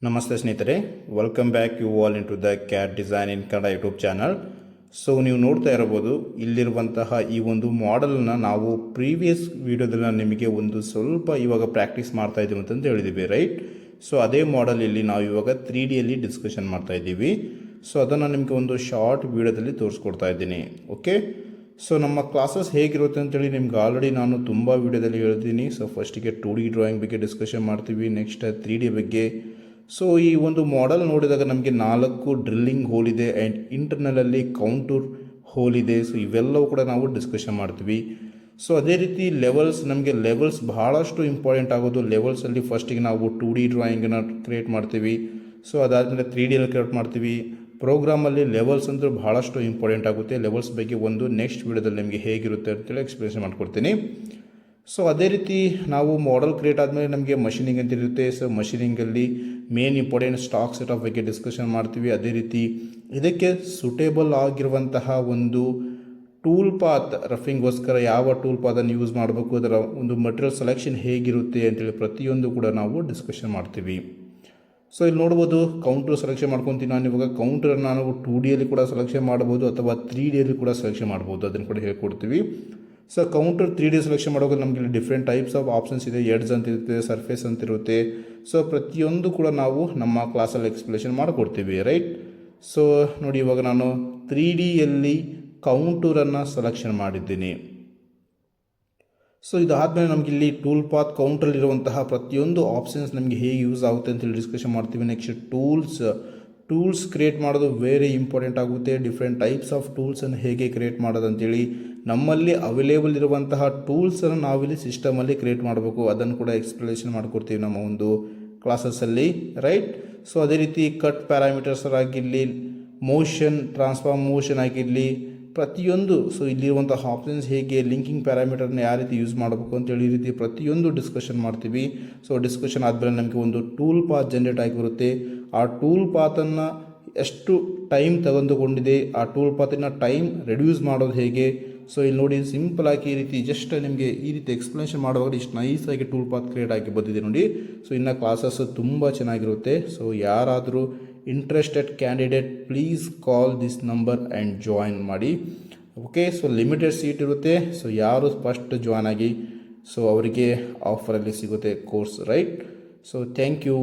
ನಮಸ್ತೆ ಸ್ನೇಹಿತರೆ, welcome back you all into the CAD design in Kannada YouTube channel. So ನೀವು ನೋಡ್ತಾ ಇರಬಹುದು ಇಲ್ಲಿರುವಂತಹ ಈ ಒಂದು ಮಾಡೆಲ್ನ ನಾವು ಪ್ರೀವಿಯಸ್ ವಿಡಿಯೋದಲ್ಲಿ ನಿಮಗೆ ಒಂದು ಸ್ವಲ್ಪ ಇವಾಗ ಪ್ರಾಕ್ಟೀಸ್ ಮಾಡ್ತಾ ಇದ್ದೀವಿ ಅಂತಂದು ಹೇಳಿದ್ದೀವಿ, ರೈಟ್? ಸೊ ಅದೇ ಮಾಡೆಲ್ ಇಲ್ಲಿ ನಾವು ಇವಾಗ 3Dಯಲ್ಲಿ ಡಿಸ್ಕಷನ್ ಮಾಡ್ತಾ ಇದ್ದೀವಿ. ಸೊ ಅದನ್ನು ನಿಮಗೆ ಒಂದು ಶಾರ್ಟ್ ವಿಡಿಯೋದಲ್ಲಿ ತೋರಿಸ್ಕೊಡ್ತಾ ಇದ್ದೀನಿ. ಓಕೆ, ಸೊ ನಮ್ಮ ಕ್ಲಾಸಸ್ ಹೇಗಿರುತ್ತೆ ಅಂತೇಳಿ ನಿಮ್ಗೆ ಆಲ್ರೆಡಿ ನಾನು ತುಂಬ ವಿಡಿಯೋದಲ್ಲಿ ಹೇಳ್ತೀನಿ. ಸೊ ಫಸ್ಟಿಗೆ 2D ಡ್ರಾಯಿಂಗ್ ಬಗ್ಗೆ ಡಿಸ್ಕಷನ್ ಮಾಡ್ತೀವಿ, ನೆಕ್ಸ್ಟ್ 3D ಬಗ್ಗೆ. ಸೊ ಈ ಒಂದು ಮಾಡೆಲ್ ನೋಡಿದಾಗ ನಮಗೆ 4 ಡ್ರಿಲ್ಲಿಂಗ್ ಹೋಲ್ ಇದೆ ಆ್ಯಂಡ್ ಇಂಟರ್ನಲಲ್ಲಿ ಕೌಂಟೂರ್ ಹೋಲ್ ಇದೆ. ಸೊ ಇವೆಲ್ಲವೂ ಕೂಡ ನಾವು ಡಿಸ್ಕಷನ್ ಮಾಡ್ತೀವಿ. ಸೊ ಅದೇ ರೀತಿ ನಮಗೆ ಲೆವೆಲ್ಸ್ ಬಹಳಷ್ಟು ಇಂಪಾರ್ಟೆಂಟ್ ಆಗೋದು. ಲೆವೆಲ್ಸಲ್ಲಿ ಫಸ್ಟಿಗೆ ನಾವು 2D ಡ್ರಾಯಿಂಗನ್ನು ಕ್ರಿಯೇಟ್ ಮಾಡ್ತೀವಿ. ಸೊ ಅದಾದಮೇಲೆ 3Dಯಲ್ಲಿ ಕ್ರಿಯೇಟ್ ಮಾಡ್ತೀವಿ. ಪ್ರೋಗ್ರಾಮಲ್ಲಿ ಲೆವೆಲ್ಸ್ ಅಂತೂ ಬಹಳಷ್ಟು ಇಂಪಾರ್ಟೆಂಟ್ ಆಗುತ್ತೆ. ಲೆವೆಲ್ಸ್ ಬಗ್ಗೆ ಒಂದು ನೆಕ್ಸ್ಟ್ ವಿಡಿಯೋದಲ್ಲಿ ನಿಮಗೆ ಹೇಗಿರುತ್ತೆ ಅಂತೇಳಿ ಎಕ್ಸ್ಪ್ಲೇನ್ ಮಾಡ್ಕೊಡ್ತೀನಿ. ಸೊ ಅದೇ ರೀತಿ ನಾವು ಮಾಡೆಲ್ ಕ್ರಿಯೇಟ್ ಆದಮೇಲೆ ನಮಗೆ ಮಷಿನಿಂಗ್ ಅಂತ ಇರುತ್ತೆ. ಸೊ ಮಷಿನಿಂಗಲ್ಲಿ main important stock set of ಬಗ್ಗೆ ಡಿಸ್ಕಷನ್ ಮಾಡ್ತೀವಿ. ಅದೇ ರೀತಿ ಇದಕ್ಕೆ ಸೂಟೇಬಲ್ ಆಗಿರುವಂತಹ ಒಂದು ಟೂಲ್ ಪಾತ್, ರಫಿಂಗ್ಗೋಸ್ಕರ ಯಾವ ಟೂಲ್ ಪಾತನ್ನು ಯೂಸ್ ಮಾಡಬೇಕು, ಅದರ ಒಂದು ಮಟೀರಿಯಲ್ ಸೆಲೆಕ್ಷನ್ ಹೇಗಿರುತ್ತೆ ಅಂತೇಳಿ ಪ್ರತಿಯೊಂದು ಕೂಡ ನಾವು ಡಿಸ್ಕಷನ್ ಮಾಡ್ತೀವಿ. ಸೊ ಇಲ್ಲಿ ನೋಡ್ಬೋದು ಕೌಂಟರ್ ಸೆಲೆಕ್ಷನ್ ಮಾಡ್ಕೊತೀನಿ ನಾನು. ಇವಾಗ ಕೌಂಟರನ್ನು ನಾವು 2Dಯಲ್ಲಿ ಕೂಡ ಸೆಲೆಕ್ಷನ್ ಮಾಡ್ಬೋದು ಅಥವಾ 3Dಯಲ್ಲಿ ಕೂಡ ಸೆಲೆಕ್ಷನ್ ಮಾಡ್ಬೋದು, ಅದನ್ನು ಕೂಡ ಹೇಳ್ಕೊಡ್ತೀವಿ. ಸೊ ಕೌಂಟರ್ 3D ಸೆಲೆಕ್ಷನ್ ಮಾಡೋಕೆ ನಮಗೆ ಡಿಫ್ರೆಂಟ್ ಟೈಪ್ಸ್ ಆಫ್ ಆಪ್ಷನ್ಸ್ ಇದೆ. ಎಡ್ಜ್ ಅಂತ ಇರುತ್ತೆ, ಸರ್ಫೇಸ್ ಅಂತ ಇರುತ್ತೆ. ಸೊ ಪ್ರತಿಯೊಂದು ಕೂಡ ನಾವು ನಮ್ಮ ಕ್ಲಾಸಲ್ಲಿ ಎಕ್ಸ್ಪ್ಲೇಷನ್ ಮಾಡಿಕೊಡ್ತೀವಿ, ರೈಟ್? ಸೊ ನೋಡಿ, ಇವಾಗ ನಾನು 3Dಯಲ್ಲಿ ಕೌಂಟೂರನ್ನು ಸೆಲೆಕ್ಷನ್ ಮಾಡಿದ್ದೀನಿ. ಸೊ ಇದಾದಮೇಲೆ ನಮಗೆ ಇಲ್ಲಿ ಟೂಲ್ ಪಾತ್ ಕೌಂಟ್ರಲ್ಲಿರುವಂತಹ ಪ್ರತಿಯೊಂದು ಆಪ್ಷನ್ಸ್ ನಮಗೆ ಹೇಗೆ ಯೂಸ್ ಆಗುತ್ತೆ ಅಂತೇಳಿ ಡಿಸ್ಕಷನ್ ಮಾಡ್ತೀವಿ. ನೆಕ್ಸ್ಟ್ ಟೂಲ್ಸ್ ಕ್ರಿಯೇಟ್ ಮಾಡೋದು ವೆರಿ ಇಂಪಾರ್ಟೆಂಟ್ ಆಗುತ್ತೆ. ಡಿಫ್ರೆಂಟ್ ಟೈಪ್ಸ್ ಆಫ್ ಟೂಲ್ಸನ್ನು ಹೇಗೆ ಕ್ರಿಯೇಟ್ ಮಾಡೋದು ಅಂತೇಳಿ, ನಮ್ಮಲ್ಲಿ ಅವೈಲೇಬಲ್ ಇರುವಂತಹ ಟೂಲ್ಸನ್ನು ನಾವಿಲ್ಲಿ ಸಿಸ್ಟಮಲ್ಲಿ ಕ್ರಿಯೇಟ್ ಮಾಡಬೇಕು, ಅದನ್ನು ಕೂಡ ಎಕ್ಸ್ಪ್ಲನೇಷನ್ ಮಾಡಿಕೊಡ್ತೀವಿ ನಮ್ಮ ಒಂದು ಕ್ಲಾಸಸ್ಸಲ್ಲಿ, ರೈಟ್? ಸೊ ಅದೇ ರೀತಿ ಕಟ್ ಪ್ಯಾರಾಮೀಟರ್ಸ್ ಆಗಿರಲಿ, ಮೋಷನ್ ಟ್ರಾನ್ಸ್ಫಾರ್ಮ್ ಮೋಷನ್ ಆಗಿರಲಿ, ಪ್ರತಿಯೊಂದು. ಸೊ ಇಲ್ಲಿರುವಂತಹ ಆಪ್ಷನ್ಸ್ ಹೇಗೆ, ಲಿಂಕಿಂಗ್ ಪ್ಯಾರಾಮೀಟರ್ನ ಯಾವ ರೀತಿ ಯೂಸ್ ಮಾಡಬೇಕು ಅಂತೇಳಿ ಈ ರೀತಿ ಪ್ರತಿಯೊಂದು ಡಿಸ್ಕಷನ್ ಮಾಡ್ತೀವಿ. ಸೊ ಡಿಸ್ಕಷನ್ ಆದಮೇಲೆ ನಮಗೆ ಒಂದು ಟೂಲ್ ಪಾತ್ ಜನರೇಟ್ ಆಗಿ ಬರುತ್ತೆ. ಆ ಟೂಲ್ ಪಾತನ್ನು ಎಷ್ಟು ಟೈಮ್ ತೆಗೆದುಕೊಂಡಿದೆ, ಆ ಟೂಲ್ ಪಾತಿನ ಟೈಮ್ ರೆಡ್ಯೂಸ್ ಮಾಡೋದು ಹೇಗೆ. ಸೊ ಇಲ್ಲಿ ನೋಡಿ, ಸಿಂಪಲ್ ಆಗಿ ಈ ರೀತಿ ಜಸ್ಟ್ ನಿಮಗೆ ಈ ರೀತಿ ಎಕ್ಸ್ಪ್ಲನೇಷನ್ ಮಾಡುವಾಗ ಇಷ್ಟು ನೈಸಾಗಿ ಟೂಲ್ ಪಾತ್ ಕ್ರಿಯೇಟ್ ಆಗಿ ಬಂದಿದೆ ನೋಡಿ. ಸೊ ಇನ್ನು ಕ್ಲಾಸಸ್ ತುಂಬ ಚೆನ್ನಾಗಿರುತ್ತೆ. ಸೊ ಯಾರಾದರೂ interested candidate please call this number and join ಮಾಡಿ. ಓಕೆ, ಸೊ ಲಿಮಿಟೆಡ್ ಸೀಟ್ ಇರುತ್ತೆ. ಸೊ ಯಾರು ಫಸ್ಟ್ ಜಾಯ್ನ್ ಆಗಿ ಸೊ ಅವರಿಗೆ ಆಫರಲ್ಲಿ ಸಿಗುತ್ತೆ course, right? So thank you.